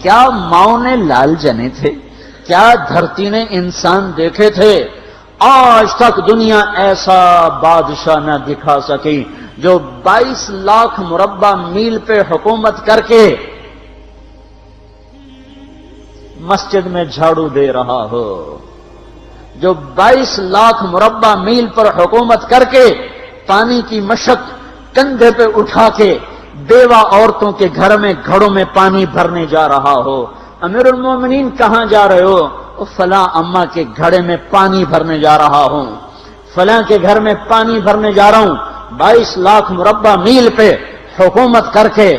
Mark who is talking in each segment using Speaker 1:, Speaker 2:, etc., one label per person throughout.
Speaker 1: کیا ماؤں نے لال جنے تھے؟ کیا دھرتی نے انسان دیکھے تھے؟ آج تک دنیا ایسا بادشاہ نہ دکھا سکی جو 22 لاکھ مربع میل پہ حکومت کر کے مسجد میں جھاڑو دے رہا ہو، جو 22 لاکھ مربع میل پر حکومت کر کے پانی کی مشق کندھے پہ اٹھا کے بیوہ عورتوں کے گھر میں گھڑوں میں پانی بھرنے جا رہا ہو۔ امیر المومنین کہاں جا رہے ہو؟ فلاں اماں کے گھڑے میں پانی بھرنے جا رہا ہوں، فلاں کے گھر میں پانی بھرنے جا رہا ہوں۔ 22 لاکھ مربع میل پہ حکومت کر کے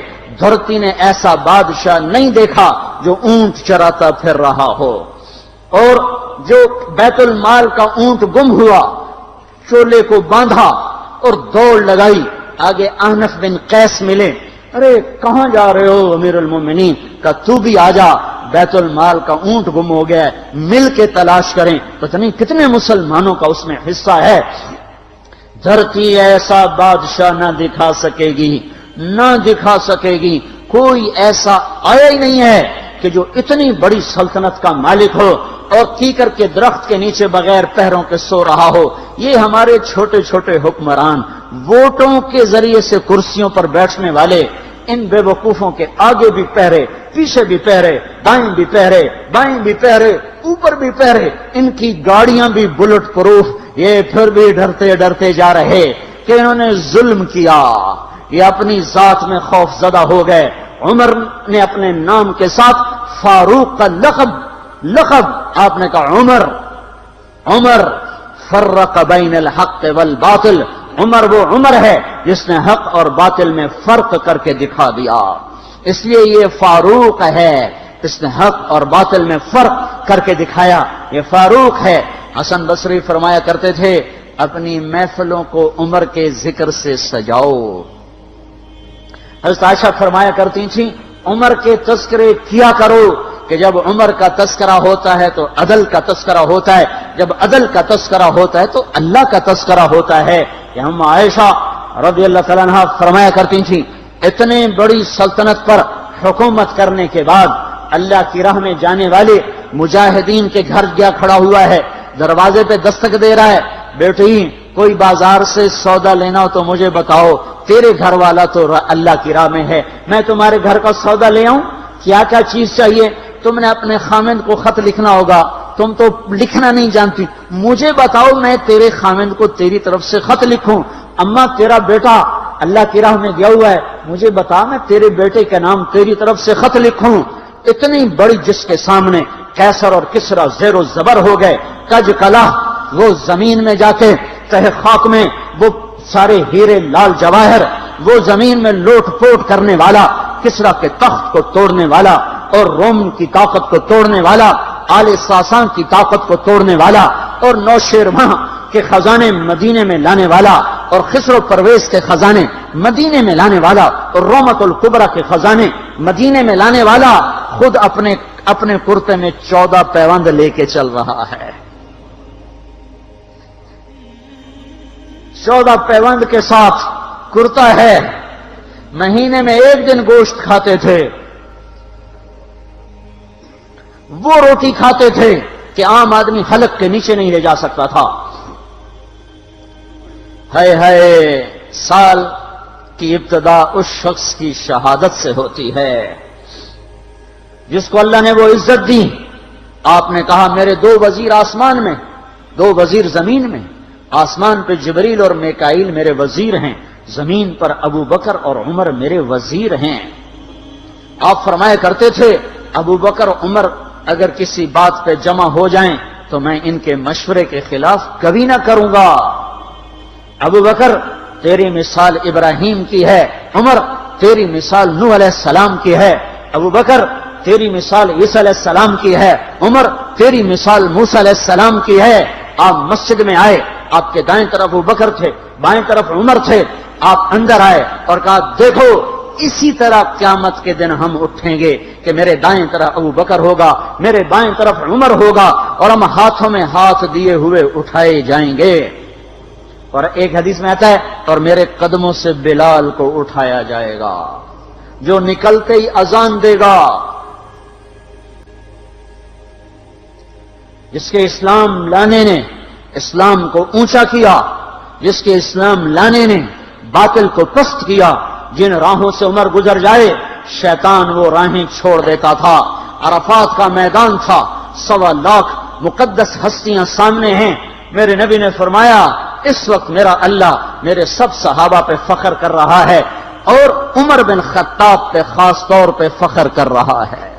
Speaker 1: دھرتی نے ایسا بادشاہ نہیں دیکھا جو اونٹ چراتا پھر رہا ہو، اور جو بیت المال کا اونٹ گم ہوا چولے کو باندھا اور دوڑ لگائی، آگے احنف بن قیس ملے، ارے کہاں جا رہے ہو امیر المومنین؟ کہ تو بھی آجا، بیت المال کا اونٹ گم ہو گیا ہے، مل کے تلاش کریں۔ پتہ نہیں کتنے مسلمانوں کا اس میں حصہ ہے۔ دھرتی ایسا بادشاہ نہ دکھا سکے گی، نہ دکھا سکے گی، کوئی ایسا آیا ہی نہیں ہے کہ جو اتنی بڑی سلطنت کا مالک ہو اور کیکر کے درخت کے نیچے بغیر پیروں کے سو رہا ہو۔ یہ ہمارے چھوٹے چھوٹے حکمران، ووٹوں کے ذریعے سے کرسیوں پر بیٹھنے والے، ان بے وقوفوں کے آگے بھی پہرے، پیچھے بھی پہرے، دائیں بھی پہرے، بائیں بھی پہرے، اوپر بھی پہرے، ان کی گاڑیاں بھی بلٹ پروف، یہ پھر بھی ڈرتے ڈرتے جا رہے کہ انہوں نے ظلم کیا، یہ اپنی ذات میں خوف زدہ ہو گئے۔ عمر نے اپنے نام کے ساتھ فاروق کا لقب آپ نے کہا عمر فرق بین الحق والباطل، عمر وہ عمر ہے جس نے حق اور باطل میں فرق کر کے دکھا دیا، اس لیے یہ فاروق ہے، اس نے حق اور باطل میں فرق کر کے دکھایا، یہ فاروق ہے۔ حسن بصری فرمایا کرتے تھے اپنی محفلوں کو عمر کے ذکر سے سجاؤ۔ حضرت عائشہ فرمایا کرتی تھیں عمر کے تذکرے کیا کرو، کہ جب عمر کا تذکرہ ہوتا ہے تو عدل کا تذکرہ ہوتا ہے، جب عدل کا تذکرہ ہوتا ہے تو اللہ کا تذکرہ ہوتا ہے۔ کہ ہم عائشہ رضی اللہ تعالیٰ عنہا فرمایا کرتی تھیں اتنے بڑی سلطنت پر حکومت کرنے کے بعد اللہ کی راہ میں جانے والے مجاہدین کے گھر گیا کھڑا ہوا ہے، دروازے پہ دستک دے رہا ہے، بیٹی کوئی بازار سے سودا لینا ہو تو مجھے بتاؤ، تیرے گھر والا تو اللہ کی راہ میں ہے، میں تمہارے گھر کا سودا لے آؤں، کیا کیا چیز چاہیے؟ تم نے اپنے خامند کو خط لکھنا ہوگا، تم تو لکھنا نہیں جانتی، مجھے بتاؤ میں تیرے خامند کو تیری طرف سے خط لکھوں۔ اما تیرا بیٹا اللہ کی راہ میں گیا ہوا ہے، مجھے بتا میں تیرے بیٹے کے نام تیری طرف سے خط لکھوں۔ اتنی بڑی جس کے سامنے قیصر اور کسرا زیر و زبر ہو گئے، کج کلا، وہ زمین میں جا کے تہ خاک میں وہ سارے ہیرے لال جواہر، وہ زمین میں لوٹ پوٹ کرنے والا، کسرا کے تخت کو توڑنے والا اور روم کی طاقت کو توڑنے والا، آل ساسان کی طاقت کو توڑنے والا اور نوشیروان کے خزانے مدینے میں لانے والا اور خسر و پرویز کے خزانے مدینے میں لانے والا اور رومت الکبرا کے خزانے مدینے میں لانے والا خود اپنے کرتے میں 14 پیوند لے کے چل رہا ہے، 14 پیوند کے ساتھ کرتا ہے، مہینے میں 1 دن گوشت کھاتے تھے، وہ روٹی کھاتے تھے کہ عام آدمی حلق کے نیچے نہیں لے جا سکتا تھا۔ ہے سال کی ابتدا اس شخص کی شہادت سے ہوتی ہے جس کو اللہ نے وہ عزت دی۔ آپ نے کہا میرے 2 وزیر آسمان میں، 2 وزیر زمین میں، آسمان پہ جبریل اور میکائیل میرے وزیر ہیں، زمین پر ابو بکر اور عمر میرے وزیر ہیں۔ آپ فرمایا کرتے تھے ابو بکر عمر اگر کسی بات پہ جمع ہو جائیں تو میں ان کے مشورے کے خلاف کبھی نہ کروں گا۔ ابو بکر تیری مثال ابراہیم کی ہے، عمر تیری مثال نوح علیہ السلام کی ہے، ابو بکر تیری مثال عیسیٰ علیہ السلام کی ہے، عمر تیری مثال موسیٰ علیہ السلام کی ہے۔ آپ مسجد میں آئے، آپ کے دائیں طرف ابو بکر تھے، بائیں طرف عمر تھے، آپ اندر آئے اور کہا دیکھو اسی طرح قیامت کے دن ہم اٹھیں گے کہ میرے دائیں طرف ابو بکر ہوگا، میرے بائیں طرف عمر ہوگا اور ہم ہاتھوں میں ہاتھ دیے ہوئے اٹھائے جائیں گے۔ اور ایک حدیث میں آتا ہے اور میرے قدموں سے بلال کو اٹھایا جائے گا جو نکلتے ہی اذان دے گا، جس کے اسلام لانے نے اسلام کو اونچا کیا، جس کے اسلام لانے نے باطل کو پست کیا، جن راہوں سے عمر گزر جائے شیطان وہ راہیں چھوڑ دیتا تھا۔ عرفات کا میدان تھا، 1.25 لاکھ مقدس ہستیاں سامنے ہیں۔ میرے نبی نے فرمایا اس وقت میرا اللہ میرے سب صحابہ پہ فخر کر رہا ہے اور عمر بن خطاب پہ خاص طور پہ فخر کر رہا ہے،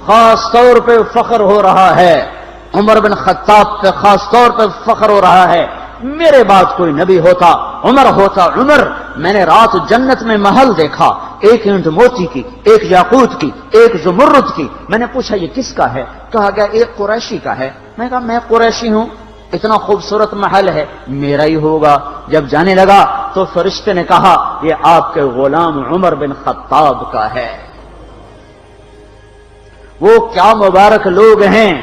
Speaker 1: خاص طور پہ فخر ہو رہا ہے، عمر بن خطاب پہ خاص طور پہ فخر ہو رہا ہے۔ میرے بعد کوئی نبی ہوتا عمر ہوتا۔ عمر، میں نے رات جنت میں محل دیکھا، ایک اینٹ موتی کی، ایک یاقوت کی، ایک زمرد کی۔ میں نے پوچھا یہ کس کا ہے؟ کہا گیا ایک قریشی کا ہے۔ میں نے کہا میں قریشی ہوں، اتنا خوبصورت محل ہے، میرا ہی ہوگا۔ جب جانے لگا تو فرشتے نے کہا یہ آپ کے غلام عمر بن خطاب کا ہے۔ وہ کیا مبارک لوگ ہیں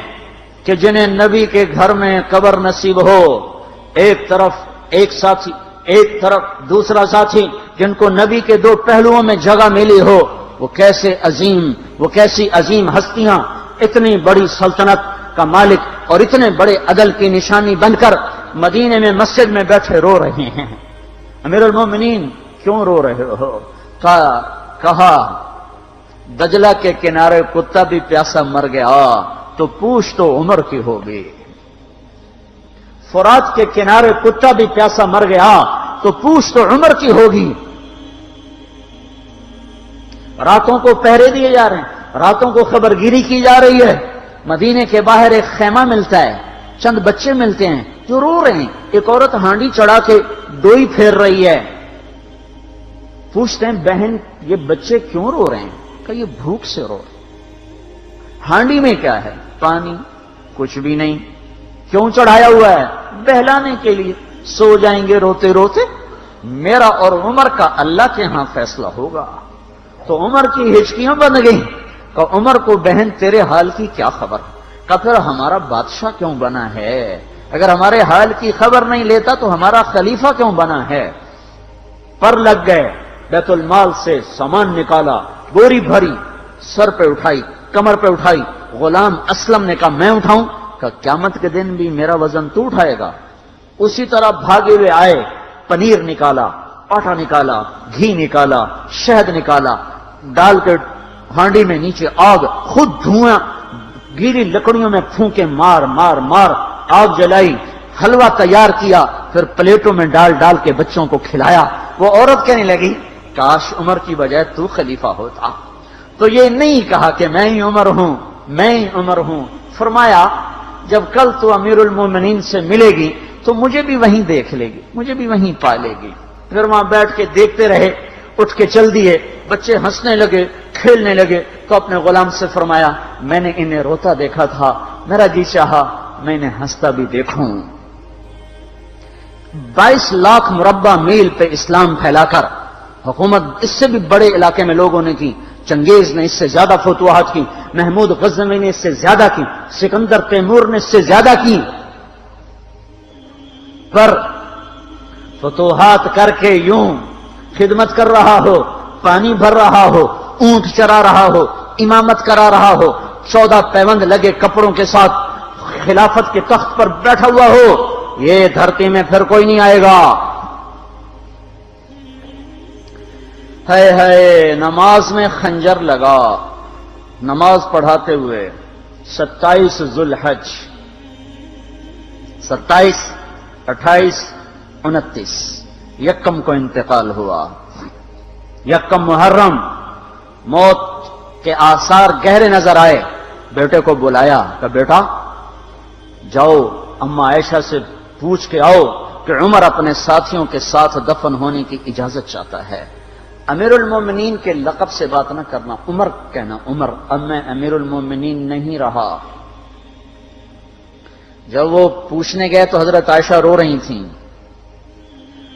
Speaker 1: کہ جنہیں نبی کے گھر میں قبر نصیب ہو، ایک طرف ایک ساتھی، ایک طرف دوسرا ساتھی، جن کو نبی کے دو پہلوؤں میں جگہ ملی ہو۔ وہ کیسی عظیم ہستیاں، اتنی بڑی سلطنت کا مالک اور اتنے بڑے عدل کی نشانی بن کر مدینے میں مسجد میں بیٹھے رو رہے ہیں۔ امیر المومنین کیوں رو رہے ہو؟ کہا دجلہ کے کنارے کتا بھی پیاسا مر گیا تو پوچھ تو عمر کی ہوگی، فرات کے کنارے کتا بھی پیاسا مر گیا تو پوچھ تو عمر کی ہوگی۔ راتوں کو پہرے دیے جا رہے ہیں، راتوں کو خبرگیری کی جا رہی ہے۔ مدینے کے باہر ایک خیمہ ملتا ہے، چند بچے ملتے ہیں جو رو رہے ہیں۔ ایک عورت ہانڈی چڑھا کے ڈوئی پھیر رہی ہے۔ پوچھتے ہیں بہن یہ بچے کیوں رو رہے ہیں؟ کہ یہ بھوک سے رو رہے ہیں۔ ہانڈی میں کیا ہے؟ پانی، کچھ بھی نہیں۔ کیوں چڑھایا ہوا ہے؟ بہلانے کے لیے۔ سو جائیں گے روتے روتے، میرا اور عمر کا اللہ کے ہاں فیصلہ ہوگا۔ تو عمر کی ہچکیاں بن گئی کہ عمر کو بہن تیرے حال کی کیا خبر؟ کہ پھر ہمارا بادشاہ کیوں بنا ہے؟ اگر ہمارے حال کی خبر نہیں لیتا تو ہمارا خلیفہ کیوں بنا ہے؟ پر لگ گئے، بیت المال سے سامان نکالا، بوری بھری، سر پہ اٹھائی، کمر پہ اٹھائی۔ غلام اسلم نے کہا میں اٹھاؤں؟ کہ قیامت کے دن بھی میرا وزن تو اٹھائے گا۔ اسی طرح بھاگے ہوئے آئے، پنیر نکالا، آٹا نکالا، گھی نکالا، شہد نکالا، ڈال کے ہانڈی میں نیچے آگ، خود دھواں گیلی لکڑیوں میں پھونکے مار مار مار آگ جلائی، حلوہ تیار کیا، پھر پلیٹوں میں ڈال ڈال کے بچوں کو کھلایا۔ وہ عورت کہنے لگی کاش عمر کی بجائے تو خلیفہ ہوتا۔ تو یہ نہیں کہا کہ میں ہی عمر ہوں، میں ہی عمر ہوں۔ فرمایا جب کل تو امیر المومنین سے ملے گی تو مجھے بھی وہیں دیکھ لے گی، مجھے بھی وہیں پا لے گی۔ پھر وہاں بیٹھ کے دیکھتے رہے، اٹھ کے چل دیے۔ بچے ہنسنے لگے، کھیلنے لگے تو اپنے غلام سے فرمایا میں نے انہیں روتا دیکھا تھا، میرا جی چاہا میں انہیں ہنستا بھی دیکھوں۔ 22 لاکھ مربع میل پہ اسلام پھیلا کر حکومت اس سے بھی بڑے علاقے میں لوگوں نے کی۔ چنگیز نے اس سے زیادہ فتوحات کی، محمود غزنوی نے اس سے زیادہ کی، سکندر تیمور نے اس سے زیادہ کی۔ پر فتوحات کر کے یوں خدمت کر رہا ہو، پانی بھر رہا ہو، اونٹ چرا رہا ہو، امامت کرا رہا ہو، 14 پیوند لگے کپڑوں کے ساتھ خلافت کے تخت پر بیٹھا ہوا ہو، یہ دھرتی میں پھر کوئی نہیں آئے گا۔ ہے نماز میں خنجر لگا، نماز پڑھاتے ہوئے 27 ذوالحج، 27، 28، 29 یکم کو انتقال ہوا۔ یکم محرم موت کے آثار گہرے نظر آئے۔ بیٹے کو بلایا کہ بیٹا جاؤ اما عائشہ سے پوچھ کے آؤ کہ عمر اپنے ساتھیوں کے ساتھ دفن ہونے کی اجازت چاہتا ہے۔ امیر المومنین کے لقب سے بات نہ کرنا، عمر کہنا۔ عمر، اب میں امیر المومنین نہیں رہا۔ جب وہ پوچھنے گئے تو حضرت عائشہ رو رہی تھیں۔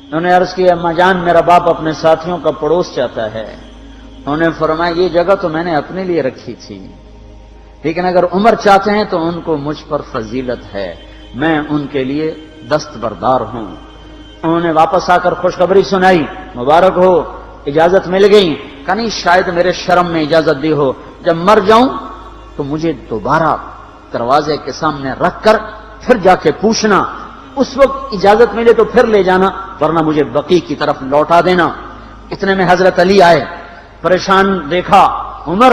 Speaker 1: انہوں نے عرض کی اما جان میرا باپ اپنے ساتھیوں کا پڑوس چاہتا ہے۔ انہوں نے فرمایا یہ جگہ تو میں نے اپنے لیے رکھی تھی، لیکن اگر عمر چاہتے ہیں تو ان کو مجھ پر فضیلت ہے، میں ان کے لیے دستبردار ہوں۔ انہوں نے واپس آ کر خوشخبری سنائی، مبارک ہو اجازت مل گئی۔ کہ نہیں شاید میرے شرم میں اجازت دی ہو، جب مر جاؤں تو مجھے دوبارہ دروازے کے سامنے رکھ کر پھر جا کے پوچھنا، اس وقت اجازت ملے تو پھر لے جانا، ورنہ مجھے بقیع کی طرف لوٹا دینا۔ اتنے میں حضرت علی آئے، پریشان دیکھا، عمر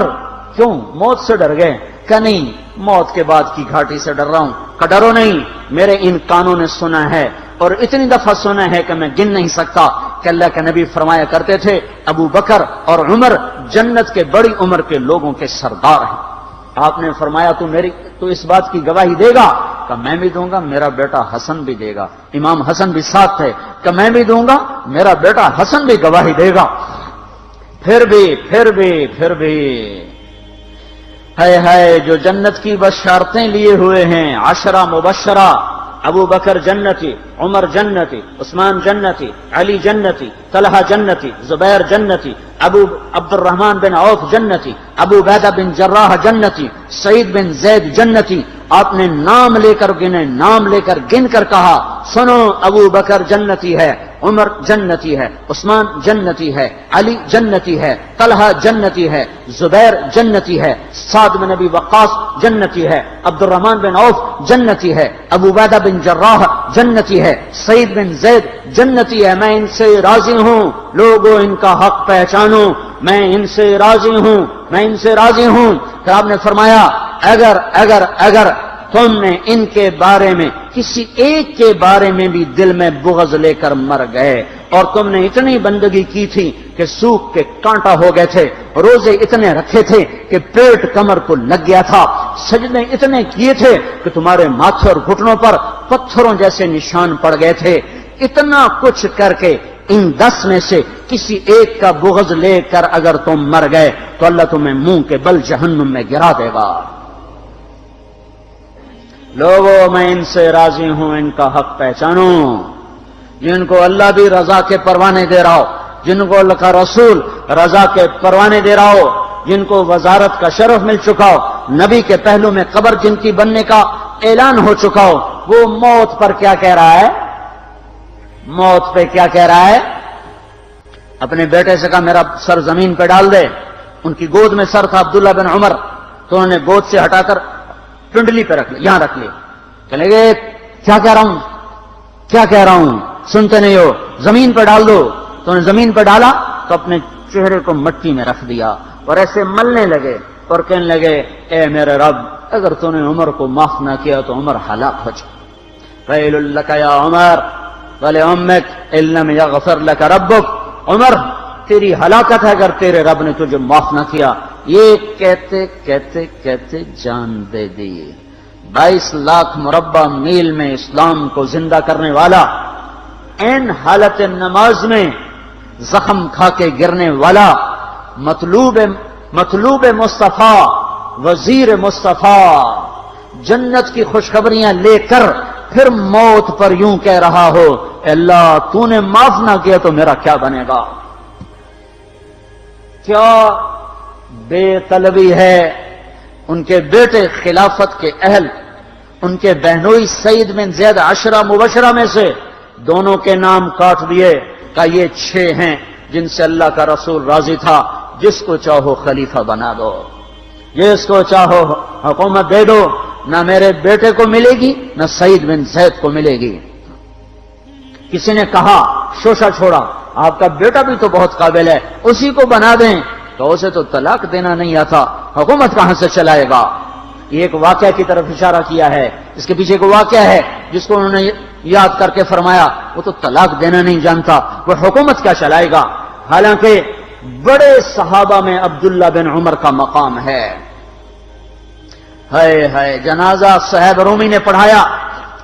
Speaker 1: کیوں موت سے ڈر گئے؟ کہ نہیں، موت کے بعد کی گھاٹی سے ڈر رہا ہوں۔ کہ ڈرو نہیں، میرے ان کانوں نے سنا ہے اور اتنی دفعہ سنا ہے کہ میں گن نہیں سکتا کہ اللہ کے نبی فرمایا کرتے تھے ابو بکر اور عمر جنت کے بڑی عمر کے لوگوں کے سردار ہیں۔ آپ نے فرمایا تو اس بات کی گواہی دے گا؟ کہ میں بھی دوں گا، میرا بیٹا حسن بھی دے گا۔ امام حسن بھی ساتھ تھے۔ کہ میں بھی دوں گا، میرا بیٹا حسن بھی گواہی دے گا۔ پھر بھی ہے جو جنت کی بشارتیں لیے ہوئے ہیں، 10 مبشرہ، ابو بکر جنتی، عمر جنتی، عثمان جنتی، علی جنتی، طلحہ جنتی، زبیر جنتی، ابو عبد الرحمن بن عوف جنتی، ابو عبیدہ بن جراح جنتی، سعید بن زید جنتی۔ آپ نے نام لے کر گنے، نام لے کر گن کر کہا، سنو ابو بکر جنتی ہے، عمر جنتی ہے، عثمان جنتی ہے، علی جنتی ہے، طلحہ جنتی ہے، زبیر جنتی ہے، سعد بن ابی وقاص جنتی ہے، عبد الرحمن بن عوف جنتی ہے، ابو عبیدہ بن جراح جنتی ہے، سعید بن زید جنتی ہے۔ میں ان سے راضی ہوں، لوگوں ان کا حق پہچانو، میں ان سے راضی ہوں، میں ان سے راضی ہوں۔ پھر آپ نے فرمایا اگر تم نے ان کے بارے میں کسی ایک کے بارے میں بھی دل میں بغض لے کر مر گئے، اور تم نے اتنی بندگی کی تھی کہ سوکھ کے کانٹا ہو گئے تھے، روزے اتنے رکھے تھے کہ پیٹ کمر کو لگ گیا تھا، سجدے اتنے کیے تھے کہ تمہارے ماتھے اور گھٹنوں پر پتھروں جیسے نشان پڑ گئے تھے، اتنا کچھ کر کے ان 10 میں سے کسی ایک کا بغض لے کر اگر تم مر گئے تو اللہ تمہیں منہ کے بل جہنم میں گرا دے گا۔ لوگوں میں ان سے راضی ہوں، ان کا حق پہچانو، جن کو اللہ بھی رضا کے پروانے دے رہا ہو، جن کو اللہ کا رسول رضا کے پروانے دے رہا ہو، جن کو وزارت کا شرف مل چکا ہو، نبی کے پہلو میں قبر جن کی بننے کا اعلان ہو چکا ہو، وہ موت پر کیا کہہ رہا ہے؟ موت پہ کیا کہہ رہا ہے؟ اپنے بیٹے سے کہا میرا سر زمین پہ ڈال دے۔ ان کی گود میں سر تھا عبداللہ بن عمر، تو انہوں نے گود سے ہٹا کر پنڈلی پہ رکھ لیا، یہاں رکھ لیا۔ چلے گئے، کیا کہہ رہا ہوں سنتے نہیں ہو، زمین پہ ڈال دو۔ تو انہوں نے زمین پہ ڈالا تو اپنے چہرے کو مٹی میں رکھ دیا اور ایسے ملنے لگے اور کہنے لگے اے میرے رب، اگر تو نے عمر کو معاف نہ کیا تو عمر ہلاک ہو جائے۔ ویل لک یا عمر ولأمک ان لم یغفر لک ربک، عمر تیری ہلاکت ہے اگر تیرے رب نے تجھے معاف نہ کیا۔ یہ کہتے کہتے کہتے جان دے دی۔ 22 لاکھ مربع میل میں اسلام کو زندہ کرنے والا، این حالت نماز میں زخم کھا کے گرنے والا، مطلوب مصطفیٰ، وزیر مصطفیٰ، جنت کی خوشخبریاں لے کر پھر موت پر یوں کہہ رہا ہو اے اللہ تو نے معاف نہ کیا تو میرا کیا بنے گا؟ کیا بے طلبی ہے۔ ان کے بیٹے خلافت کے اہل، ان کے بہنوئی سعید بن زید 10 مبشرہ میں سے دونوں کے نام کاٹ دیے کہ یہ 6 ہیں جن سے اللہ کا رسول راضی تھا، جس کو چاہو خلیفہ بنا دو، جس کو چاہو حکومت دے دو، نہ میرے بیٹے کو ملے گی نہ سعید بن زید کو ملے گی۔ کسی نے کہا شوشہ چھوڑا، آپ کا بیٹا بھی تو بہت قابل ہے، اسی کو بنا دیں۔ تو اسے تو طلاق دینا نہیں آتا، حکومت کہاں سے چلائے گا؟ یہ ایک واقعہ کی طرف اشارہ کیا ہے، اس کے پیچھے ایک واقعہ ہے جس کو انہوں نے یاد کر کے فرمایا وہ تو طلاق دینا نہیں جانتا، وہ حکومت کیا چلائے گا؟ حالانکہ بڑے صحابہ میں عبداللہ بن عمر کا مقام ہے۔ ہے جنازہ صہیب رومی نے پڑھایا،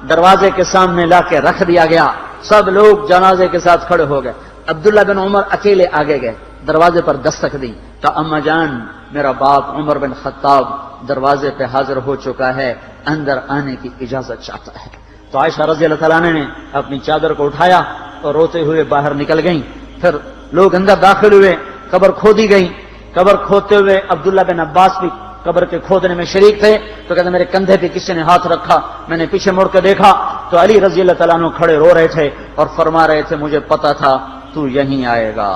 Speaker 1: دروازے کے سامنے لا کے رکھ دیا گیا، سب لوگ جنازے کے ساتھ کھڑے ہو گئے، عبداللہ بن عمر اکیلے آگے گئے، دروازے پر دستک دی تو اما جان میرا باپ عمر بن خطاب دروازے پہ حاضر ہو چکا ہے، اندر آنے کی اجازت چاہتا ہے۔ تو عائشہ رضی اللہ تعالیٰ نے اپنی چادر کو اٹھایا اور روتے ہوئے باہر نکل گئیں۔ پھر لوگ اندر داخل ہوئے، قبر کھودی گئی، قبر کھودتے ہوئے عبداللہ بن عباس بھی قبر کے کھودنے میں شریک تھے، تو کہتے میرے کندھے پہ کسی نے ہاتھ رکھا، میں نے پیچھے مڑ کے دیکھا تو علی رضی اللہ تعالیٰ عنہ کھڑے رو رہے تھے اور فرما رہے تھے مجھے پتا تھا تو یہیں آئے گا،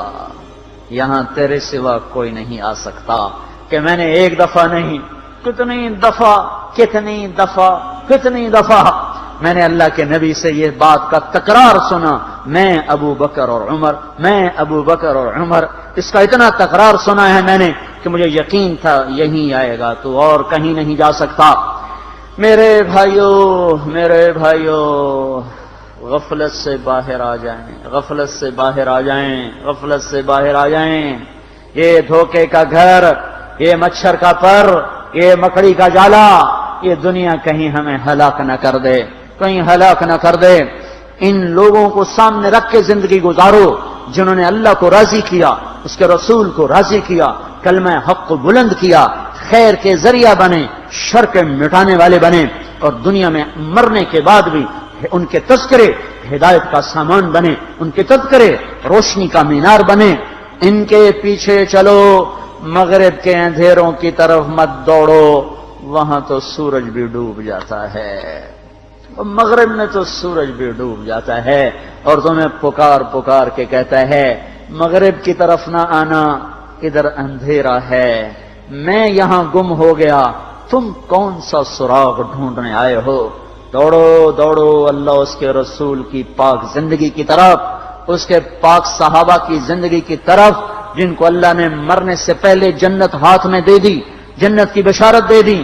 Speaker 1: یہاں تیرے سوا کوئی نہیں آ سکتا، کہ میں نے ایک دفعہ نہیں کتنی دفعہ میں نے اللہ کے نبی سے یہ بات کا تکرار سنا، میں ابو بکر اور عمر، اس کا اتنا تکرار سنا ہے میں نے کہ مجھے یقین تھا یہیں آئے گا، تو اور کہیں نہیں جا سکتا۔ میرے بھائیوں، غفلت سے باہر آ جائیں، یہ دھوکے کا گھر، یہ مچھر کا پر، یہ مکڑی کا جالا، یہ دنیا کہیں ہمیں ہلاک نہ کر دے۔ ان لوگوں کو سامنے رکھ کے زندگی گزارو جنہوں نے اللہ کو راضی کیا، اس کے رسول کو راضی کیا، کلمہ حق کو بلند کیا، خیر کے ذریعہ بنے، شر کے مٹانے والے بنے، اور دنیا میں مرنے کے بعد بھی ان کے تذکرے ہدایت کا سامان بنے، ان کے تذکرے روشنی کا مینار بنے۔ ان کے پیچھے چلو، مغرب کے اندھیروں کی طرف مت دوڑو، وہاں تو سورج بھی ڈوب جاتا ہے، مغرب میں تو سورج بھی ڈوب جاتا ہے، اور تمہیں پکار کے کہتا ہے مغرب کی طرف نہ آنا، ادھر اندھیرا ہے، میں یہاں گم ہو گیا، تم کون سا سراغ ڈھونڈنے آئے ہو؟ دوڑو اللہ اس کے رسول کی پاک زندگی کی طرف، اس کے پاک صحابہ کی زندگی کی طرف، جن کو اللہ نے مرنے سے پہلے جنت ہاتھ میں دے دی، جنت کی بشارت دے دی۔